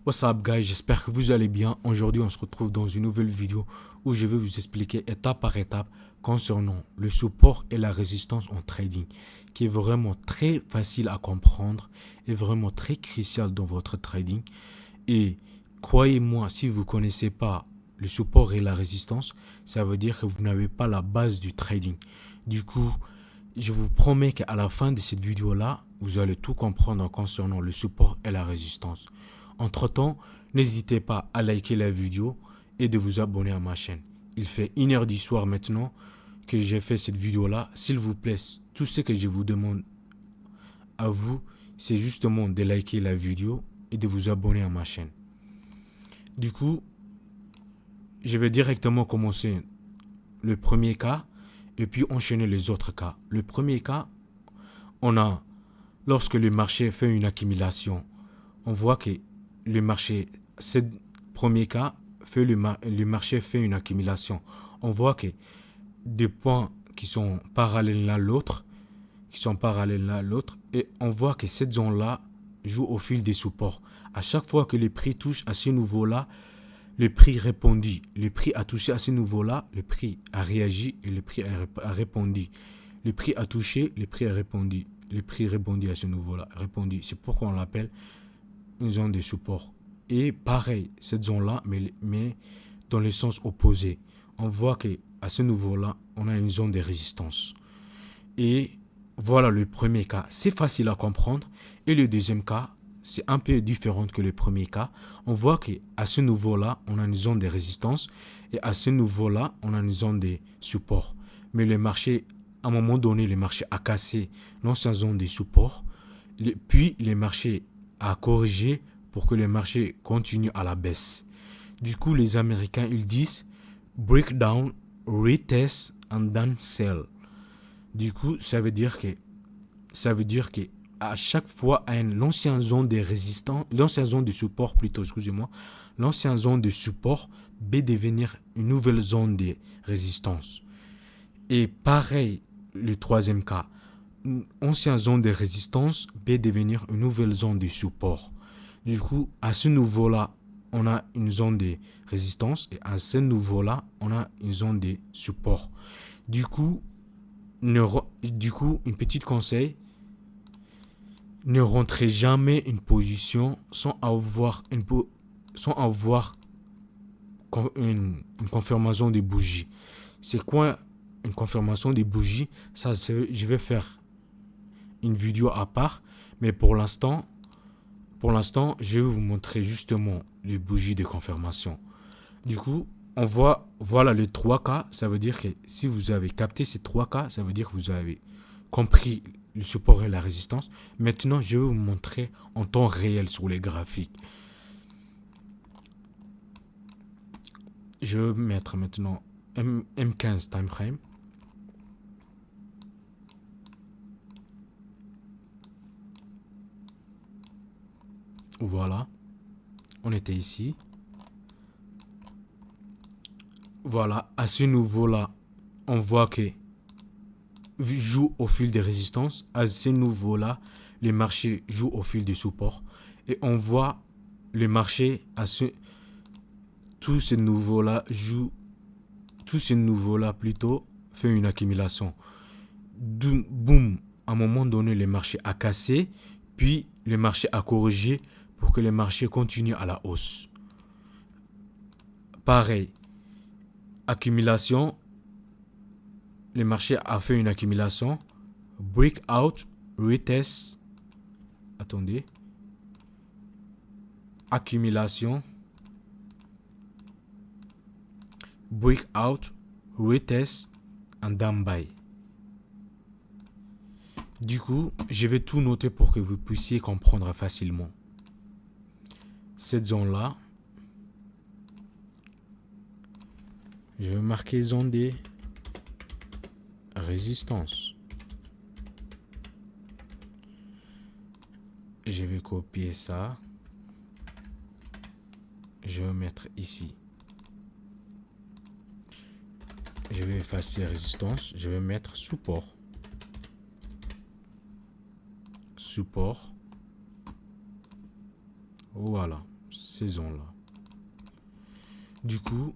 What's up guys, j'espère que vous allez bien. Aujourd'hui on se retrouve dans une nouvelle vidéo où je vais vous expliquer étape par étape concernant le support et la résistance en trading, qui est vraiment très facile à comprendre et vraiment très crucial dans votre trading. Et croyez-moi, si vous ne connaissez pas le support et la résistance, ça veut dire que vous n'avez pas la base du trading. Du coup, je vous promets qu'à la fin de cette vidéo-là, vous allez tout comprendre concernant le support et la résistance. Entre-temps, n'hésitez pas à liker la vidéo et de vous abonner à ma chaîne. Il fait 1h du soir maintenant que j'ai fait cette vidéo-là. S'il vous plaît, tout ce que je vous demande à vous, c'est justement de liker la vidéo et de vous abonner à ma chaîne. Du coup, je vais directement commencer le premier cas et puis enchaîner les autres cas. Le premier cas, on a lorsque le marché fait une accumulation, on voit que le marché, ce premier cas, le marché fait une accumulation. On voit que des points qui sont parallèles l'un à l'autre, et on voit que cette zone-là joue au fil des supports. À chaque fois que le prix touche à ce niveau-là, le prix répondit. Le prix a touché à ce niveau-là, le prix a réagi et le prix a répondu. Le prix a touché, le prix a répondu. Le prix répondit à ce niveau-là, répondit. C'est pourquoi on l'appelle une zone de support. Et pareil, cette zone-là, mais dans le sens opposé. On voit qu'à ce niveau-là, on a une zone de résistance. Et voilà le premier cas. C'est facile à comprendre. Et le deuxième cas, c'est un peu différent que le premier cas. On voit qu'à ce niveau-là, on a une zone de résistance. Et à ce niveau-là, on a une zone de support. Mais le marché, à un moment donné, le marché a cassé l'ancienne zone de support. Puis, le marché a corrigé pour que le marché continue à la baisse. Du coup, les Américains, ils disent breakdown, retest and then sell. Du coup, ça veut dire que à chaque fois, l'ancienne zone de résistance, l'ancienne zone de support plutôt, excusez-moi, l'ancienne zone de support va devenir une nouvelle zone de résistance. Et pareil, le troisième cas, une ancienne zone de résistance va devenir une nouvelle zone de support. Du coup, à ce niveau-là, on a une zone de résistance et à ce niveau-là, on a une zone de support. Du coup, une petite conseil, ne rentrez jamais une position sans avoir une confirmation des bougies. C'est quoi une confirmation des bougies? Ça, je vais faire une vidéo à part, mais pour l'instant, je vais vous montrer justement les bougies de confirmation. Du coup, on voit, voilà les 3 cas. Ça veut dire que si vous avez capté ces 3 cas, ça veut dire que vous avez compris le support et la résistance. Maintenant, je vais vous montrer en temps réel sur les graphiques. Je vais mettre maintenant M15 time frame. Voilà, on était ici. Voilà, à ce niveau-là, on voit que joue au fil des résistances. À ce niveau-là, les marchés jouent au fil des supports. Et on voit les marchés tous ces nouveaux-là plutôt fait une accumulation. Boum, à un moment donné, le marché a cassé, puis le marché a corrigé pour que le marché continue à la hausse. Pareil, accumulation, le marché a fait une accumulation, breakout, retest, attendez, accumulation, breakout, retest, and down buy. Du coup, je vais tout noter pour que vous puissiez comprendre facilement. Cette zone-là, je vais marquer zone de résistance. Je vais copier ça. Je vais mettre ici. Je vais effacer résistance. Je vais mettre support. Support. Voilà. Ces zones-là. Du coup,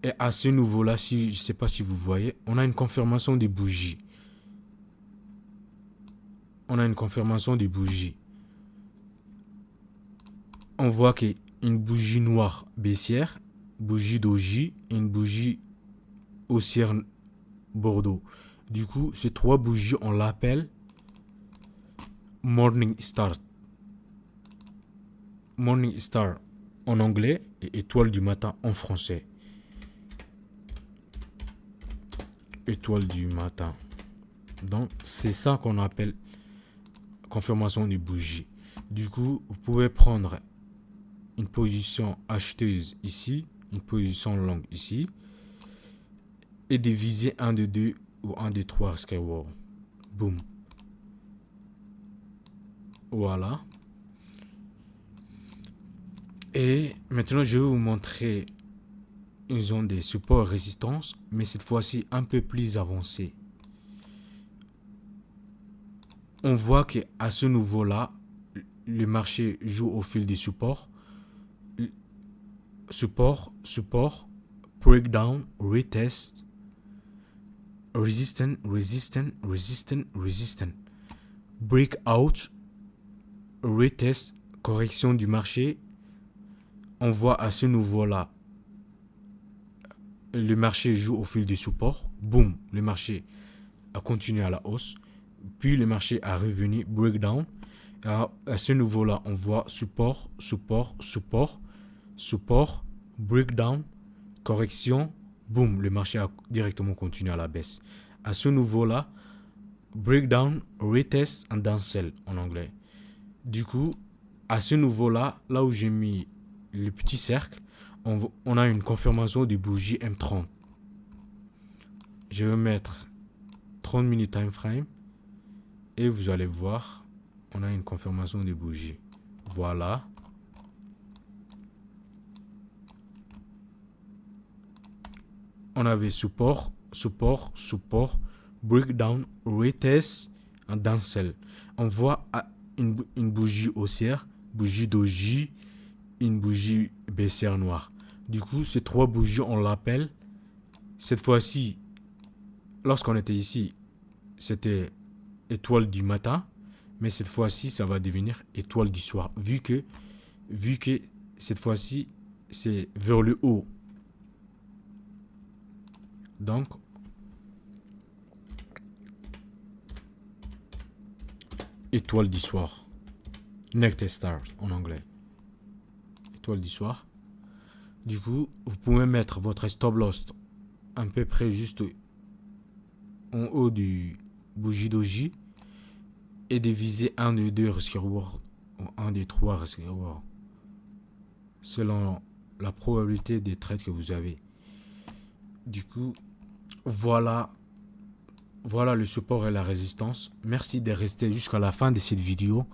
et à ce niveau-là, si, je ne sais pas si vous voyez, on a une confirmation des bougies. On a une confirmation des bougies. On voit qu'il y a une bougie noire baissière, bougie doji et une bougie haussière bordeaux. Du coup, ces trois bougies, on l'appelle Morning Star. Morning Star en anglais et étoile du matin en français. Étoile du matin. Donc, c'est ça qu'on appelle confirmation des bougies. Du coup, vous pouvez prendre une position acheteuse ici, une position longue ici, et diviser un de deux ou un de trois Skyward. Boum. Voilà. Et maintenant, je vais vous montrer une zone de support résistance, mais cette fois-ci un peu plus avancée. On voit qu'à ce niveau-là, le marché joue au fil des supports. Support, breakdown, retest, resistant, breakout, retest, correction du marché. On voit à ce niveau-là, le marché joue au fil des supports. Boum, le marché a continué à la hausse. Puis le marché a revenu, breakdown. À ce niveau-là, on voit support, breakdown, correction, boum, le marché a directement continué à la baisse. À ce niveau-là, breakdown, retest and downsell en anglais. Du coup, à ce niveau-là, là où j'ai mis le petit cercle, on a une confirmation des bougies M30. Je vais mettre 30 minutes time frame et vous allez voir, on a une confirmation des bougies. Voilà. On avait support, breakdown, retest, un downsell. On voit une bougie haussière, bougie doji, une bougie baissière noire. Du coup, ces trois bougies, on l'appelle, cette fois-ci, lorsqu'on était ici, c'était étoile du matin, mais cette fois-ci, ça va devenir étoile du soir, vu que cette fois-ci, c'est vers le haut. Donc, étoile du soir. Next Stars en anglais. Étoile du soir. Du coup, vous pouvez mettre votre stop loss à peu près juste en haut du bougie doji et diviser un des deux risk reward ou un des trois risk reward selon la probabilité des trades que vous avez. Du coup, voilà le support et la résistance. Merci de rester jusqu'à la fin de cette vidéo.